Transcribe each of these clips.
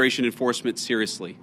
enforcement seriously.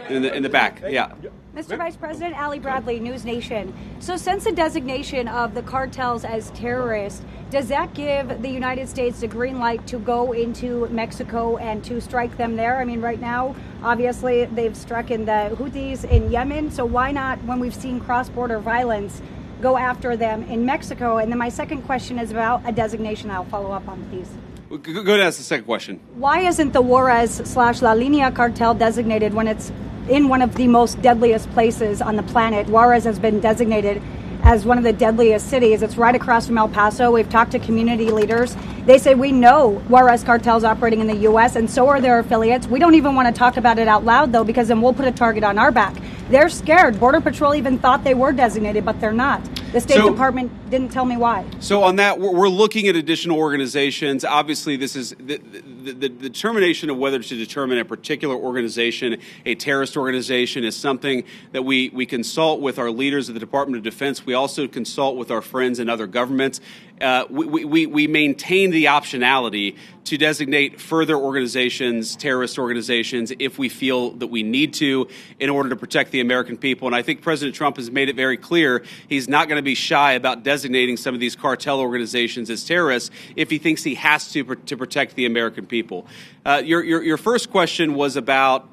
In the back, yeah. Mr. Vice President, Ali Bradley, News Nation. So since the designation of the cartels as terrorists, does that give the United States the green light to go into Mexico and to strike them there? I mean, right now, obviously, they've struck in the Houthis in Yemen. So why not, when we've seen cross-border violence, go after them in Mexico? And then my second question is about a designation. I'll follow up on, please. Go ahead and ask the second question. Why isn't the Juarez/La Línea cartel designated when it's in one of the most deadliest places on the planet? Juarez has been designated as one of the deadliest cities. It's right across from El Paso. We've talked to community leaders. They say, we know Juarez cartel's operating in the U.S. and so are their affiliates. We don't even want to talk about it out loud, though, because then we'll put a target on our back. They're scared. Border Patrol even thought they were designated, but they're not. The State Department didn't tell me why. So on that, we're looking at additional organizations. Obviously, this is the determination of whether to determine a particular organization, a terrorist organization, is something that we consult with our leaders of the Department of Defense. We also consult with our friends in other governments. We maintain the optionality to designate further organizations, terrorist organizations, if we feel that we need to in order to protect the American people. And I think President Trump has made it very clear he's not going to be shy about designating some of these cartel organizations as terrorists if he thinks he has to protect the American people. Your first question was about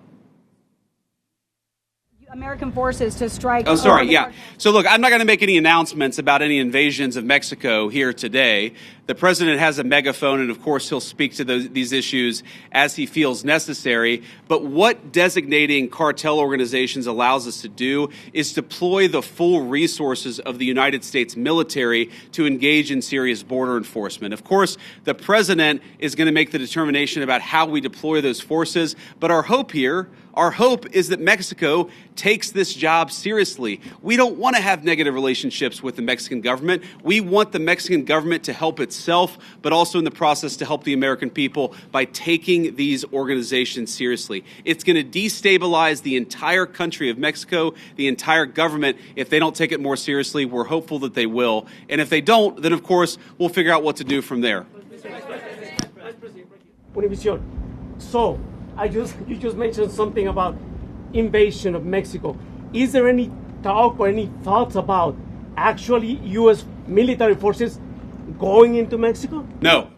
American forces to strike. Oh, sorry. Yeah. So, look, I'm not going to make any announcements about any invasions of Mexico here today. The president has a megaphone, and of course, he'll speak to these issues as he feels necessary. But what designating cartel organizations allows us to do is deploy the full resources of the United States military to engage in serious border enforcement. Of course, the president is going to make the determination about how we deploy those forces. But our hope is that Mexico takes this job seriously. We don't want to have negative relationships with the Mexican government. We want the Mexican government to help itself, but also in the process to help the American people by taking these organizations seriously. It's going to destabilize the entire country of Mexico, the entire government, if they don't take it more seriously. We're hopeful that they will. And if they don't, then of course, we'll figure out what to do from there. So, you just mentioned something about invasion of Mexico. Is there any talk or any thoughts about actually U.S. military forces going into Mexico? No.